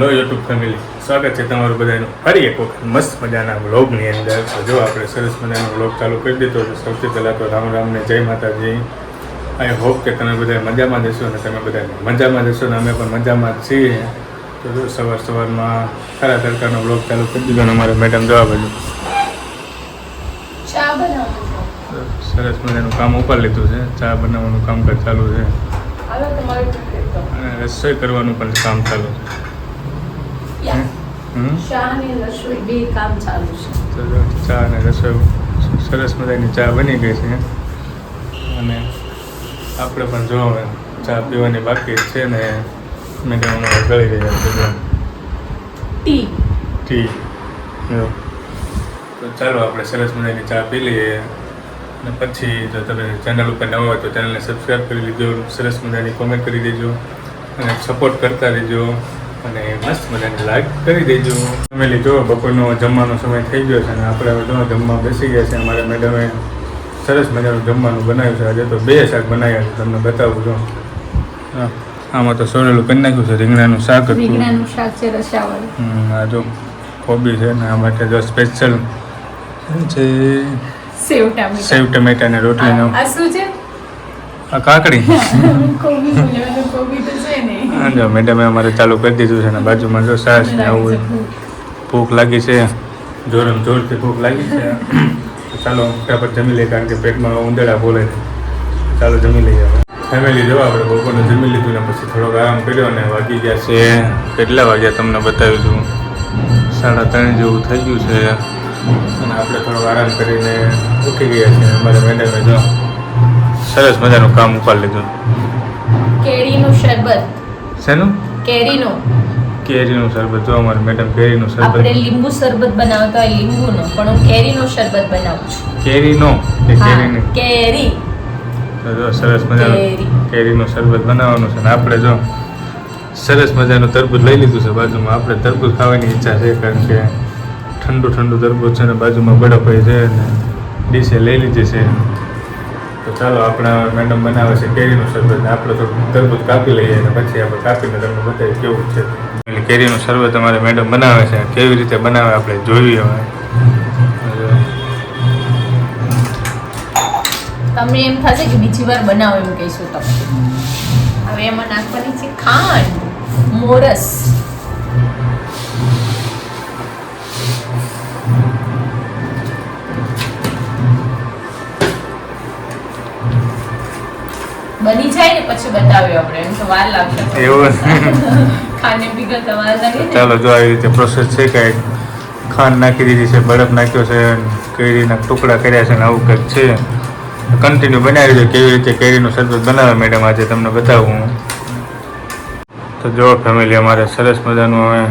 Hello YouTube family, સ્વાગત છે તમારું બધાનું ફરી એક વખત મસ્ત મજાના વ્લોગની અંદર. તો જો આપણે સરસ મજાનો વ્લોગ ચાલુ કરી દીધો છે. સૌથી પહેલાં તો રામ રામને જય માતાજી. આઈ હોપ કે તમે બધા મજામાં જશો અને તમે બધા મજામાં જશો ને અમે પણ મજામાં જ છીએ. તો જો સવારમાં ખરા તડકાનો વ્લોગ ચાલુ કરી દીધો અને અમારે મેડમ જવા બાજુ ચા બનાવવાનું સરસ મજાનું કામ ઉપર લીધું છે. ચા બનાવવાનું કામકાજ ચાલુ છે અને રસોઈ કરવાનું પણ કામ ચાલુ છે. ચા અને રસોઈ બે કામ ચાલુ છે. તો ચા અને રસોઈ સરસ મજાની ચા બની ગઈ છે અને આપણે પણ જો ચા પીવાની બાકી છે ને મેડમ ગળી રહ્યા છે. ટી તો ચાલો આપણે સરસ મજાની ચા પી લઈએ અને પછી જો તમે ચેનલ ઉપર નવા હોય તો ચેનલને સબસ્ક્રાઈબ કરી લીજો, સરસ મજાની કોમેન્ટ કરી દેજો અને સપોર્ટ કરતા રહેજો અને મસ્ત મજાની લાઈક કરી દેજો. ફેમિલી જો બપોરનો જમવાનો સમય થઈ ગયો છે અને આપણે હવે જમવા બેસી ગયા છે. અમારા મેડમે સરસ મજાનું જમવાનું બનાવ્યું છે. આજે તો 2 શાક બનાવ્યા છે, તમને બતાવું છું. હા, આમાં તો સોરેલું કરી નાખ્યું છે. રીંગણાનું શાક હતું. રીંગણાનું શાક છે રસાવાળું. આ જો કોબી છે ને આ માટે જો સ્પેશિયલ છે સેવ ટમેટાની રોટલીનો. આ શું છે? આ કાકડી. કોબી તો છે ને. હા જો મેડમે અમારે ચાલુ કરી દીધું છે ને બાજુમાં જો છાશ ને આવું ભૂખ લાગી છે, જોરથી ભૂખ લાગી છે. ચાલો ફટાફટ જમી લઈએ કારણ કે પેટમાં ઉંદરડા બોલે છે. ચાલો જમી લઈએ. ફેમિલી જો આપણે બપોરનું જમી લીધું ને પછી થોડોક આરામ કર્યો અને વાગી ગયા છે કેટલા વાગ્યા તમને બતાવી દઉં. 3:30 જેવું થઈ ગયું છે અને આપણે થોડોક આરામ કરીને ઉઠી ગયા છીએ. અમારે મેડમે જો સરસ મજાનું કામ ઉપાડી લીધું. કેરીનું શરબત. શેનું? કેરીનું શરબત. જો અમારે મેડમ કેરીનું શરબત. આપણે લીંબુ શરબત બનાવતા હોય લીંબુનો, પણ હું કેરીનું શરબત બનાવું છું. કેરીનો કે કેરીની? કેરી. તો જો સરસ મજાનું કેરીનું શરબત બનાવવાનું છે ને આપણે જો સરસ મજાનું તરબૂચ લઈ લીધું છે બાજુમાં. આપણે તરબૂચ ખાવાની ઈચ્છા છે કારણ કે ઠંડુ તરબૂચ છે ને બાજુમાં બરફ છે ને ડીશે લઈ લીધી છે. તો ચાલો આપણા મેડમ બનાવે છે કેરીનું શરબત. આપણે તો તરબૂચ કાપી લઈએ અને પછી આપણે કાપીને તમને બતાવીએ કેવું છે. કેરીનું શરબત અમારે મેડમ બનાવે છે. કેવી રીતે બનાવે આપણે જોઈએ. તમને એમ થશે કે બીજી વાર બનાવો એમ કહીશું તમે. હવે એમાં નાખવાની છે ખાંડ, મોરસ. બની જાય ને પછી બતાવ્યો આપણે. એમ તો વાર લાગશે. એવું ખાંડને પીગળતા વાર લાગે. ચાલો જો આવી રીતે પ્રોસેસ છે. કંઈક ખાંડ નાખી દીધી છે, બરફ નાખ્યો છે, કેરીના ટુકડા કર્યા છે ને આવું કંઈક છે. કન્ટિન્યુ બનાવી દો કેવી રીતે કેરીનું શરબત બનાવે મેડમ આજે તમને બતાવું. તો જો ફેમિલી અમારે સરસ મજાનું હવે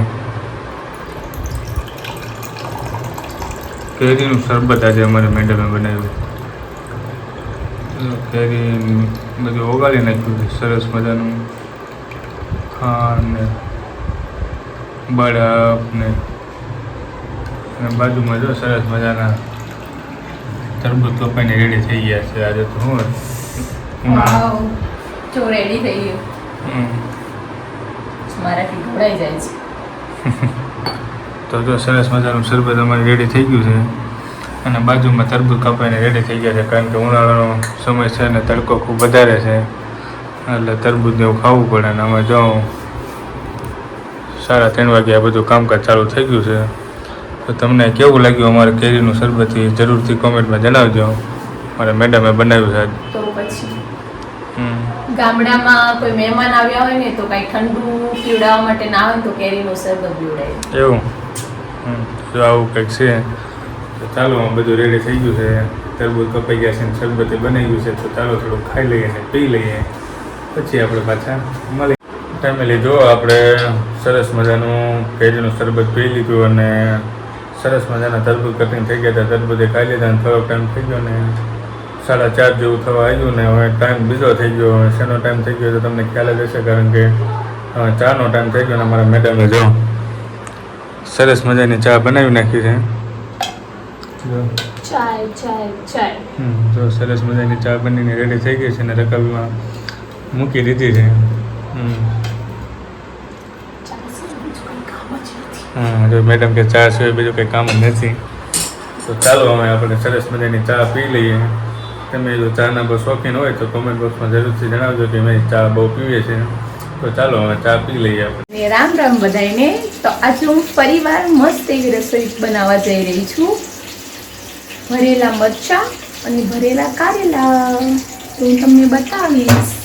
કેરીનું શરબત આજે અમારે મેડમે બનાવ્યું. કેરી બધું ઓગાળી નાખ્યું છે સરસ મજાનું. ખાંડ ને બરફ ને અને બાજુમાં જો સરસ મજાના તરબૂચ કપાઈને રેડી થઈ ગયા છે. આજે તો હું જો રેડી થઈ ગયું. મારાથી ઘોડાઈ જાય છે. તો જો સરસ મજાનું શરબત અમારે રેડી થઈ ગયું છે અને બાજુમાં તરબૂચ કપાઈને રેડી થઈ ગયા છે કારણ કે ઉનાળાનો સમય છે ને તડકો ખૂબ વધારે છે એટલે તરબૂચને એવું ખાવું પડે. અને અમે જો 3:30 વાગે આ બધું કામકાજ ચાલુ થઈ ગયું છે. તો તમને કેવું લાગ્યું અમારે કેરીનું શરબત એ જરૂરથી કોમેન્ટમાં જણાવજો. મારા મેડમે બનાવ્યું છે. તો પછી ગામડામાં કોઈ મહેમાન આવ્યા હોય ને તો કઈ ઠંડુ પીવડાવવા માટે ના આવે તો કેરીનું શરબત પીવડાય. એવું જો આવું કંઈક છે. તો ચાલો બધું રેડી થઈ ગયું છે. તરબૂચ કપાઈ ગયા છે ને શરબત બનાવી ગયું છે. તો ચાલો થોડું ખાઈ લઈએ અને પી લઈએ પછી આપણે પાછા મળીએ. ફેમિલી જો આપણે સરસ મજાનું કેરીનું શરબત પી લીધું અને સરસ મજાના તરબૂચ કટિંગ થઈ ગયા હતા. તરબૂચે ખાઈ લીધા અને થોડોક ટાઈમ થઈ ગયો ને 4:30 જેવું થવા આવ્યું ને હવે ટાઈમ બીજો થઈ ગયો. શેનો ટાઈમ થઈ ગયો તો તમને ખ્યાલ જ હશે કારણ કે હવે ચાનો ટાઈમ થઈ ગયો ને અમારા મેડમે જો સરસ મજાની ચા બનાવી નાખી છે. ચાય જો સરસ મજાની ચા બનીને રેડી થઈ ગઈ છે ને રકાબીમાં મૂકી દીધી છે. જો મેડમ કે ચા સિવાય બીજું કંઈ કામ જ નથી. તો ચાલો હવે આપણે સરસ મજાની ચા પી લઈએ. તમે જો ચાના બહુ શોખીન હોય તો કોમેન્ટ બોક્સમાં જરૂરથી જણાવજો કે મેં ચા બહુ પીવે છે. તો ચાલો હવે ચા પી લઈએ આપણે. રામ રામ બધાઈને. તો આજે હું ફરીવાર મસ્ત એવી રસોઈ બનાવવા જઈ રહી છું. ભરેલા મરચાં અને ભરેલા કારેલા તો હું તમને બતાવીશ.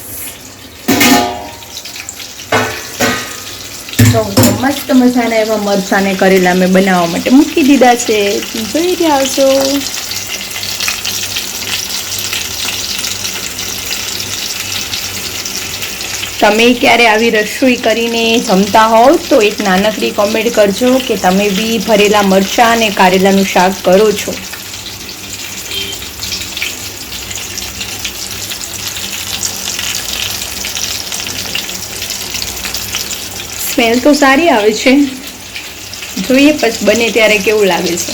તો મસ્ત મજાના એવા મરચાં ને કરેલા મેં બનાવવા માટે મૂકી દીધા છે. જોઈ રહ્યા છો. તમે ક્યારે આવી રસોઈ કરીને જમતા હોવ તો એક નાનકડી કોમેન્ટ કરજો કે તમે બી ભરેલા મરચાં અને કારેલાનું શાક કરો છો. સ્મેલ તો સારી આવે છે. જોઈએ પછી બને ત્યારે કેવું લાગે છે.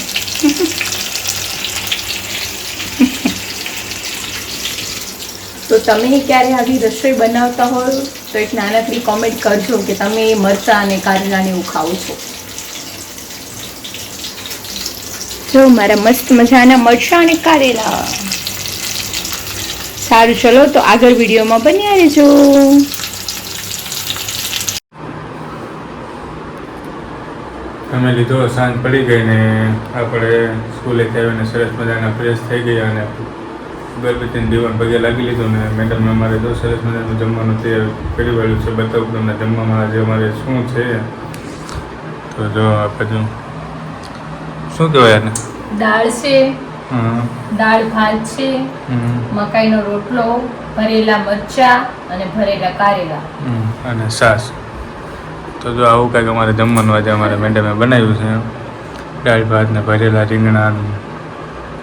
તો તમે ક્યારે આવી રસોઈ બનાવતા હોય તો એક નાનકડી કોમેન્ટ કરજો કે તમે મરચાં અને કારેલાને એવું ખાઓ છો. જો મારા મસ્ત મજાના મરચાં અને કારેલા. સારું ચલો તો આગળ વિડીયોમાં બન્યા રહેજો. અમે લીધો સાંજ પડી ગઈ ને આપણે સ્કૂલેથી આવીને સરસ મજાના ફ્રેશ થઈ ગયા અને ગરબીથી દીવાન પગે લાગી લીધું ને મેડમ અમારે જો સરસ મજાનું જમવાનું તૈયાર કરી વાળ્યું છે. બતાવું તમને જમવામાં આજે અમારે શું છે. તો જો આ બધું શું કહેવાય આને? દાળ છે, દાળ ભાત છે, મકાઈનો રોટલો, ભરેલા મરચાં અને ભરેલા કારેલા અને છાશ. તો જો આવું કાંઈક અમારે જમવાનું આજે અમારે મેડમે બનાવ્યું છે. દાળ ભાત ને ભરેલા રીંગણા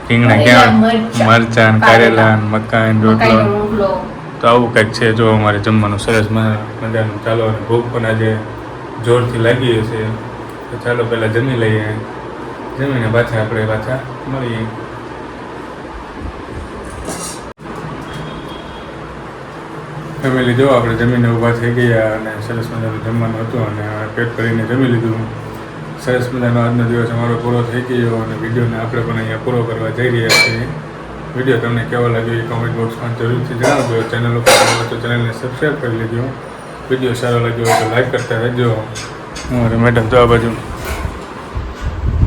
ક્યાં મરચાં કારેલા મકાઈ રોટલો. તો આવું કંઈક છે જો અમારે જમવાનું સરસ મજાનું. ચાલો ભૂખ પણ આજે જોરથી લાગી છે. તો ચાલો પહેલાં જમી લઈએ. જમીને પાછા આપણે મળીએ. ફેમિલી જો આપણે જમીને ઊભા થઈ ગયા અને સરસ મજાનું જમવાનું હતું અને પેટ કરીને જમી લીધું. સરસ મજાનો આજનો દિવસ અમારો પૂરો થઈ ગયો અને વિડીયોને આપણે પણ અહીંયા પૂરો કરવા જઈ રહ્યા છીએ. વિડીયો તમને કેવો લાગ્યો એ કોમેન્ટ બોક્સમાં જરૂરથી જણાવજો. ચેનલ ઉપર તો ચેનલને સબસ્ક્રાઈબ કરી લેજો. વિડીયો સારો લાગ્યો હોય તો લાઈક કરતા રહેજો. અમારે મેડમ તો આ બાજુ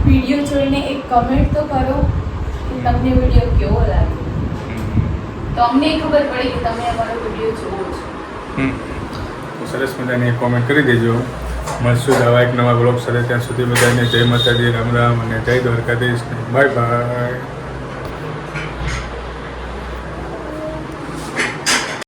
વિડીયો જોઈને એક કમેન્ટ તો કરો કે તમને વિડીયો કેવો લાગ્યો. તો અમને ખબર પડે કે તમે અમારો વિડીયો જોવો છો. તો સરસ મજાની કોમેન્ટ કરી દેજો. મળશું જ આવા એક નવા બ્લોગ સાથે. ત્યાં સુધી બધાને જય માતાજી, રામ રામ અને જય દ્વારકાધીશ. Bye bye.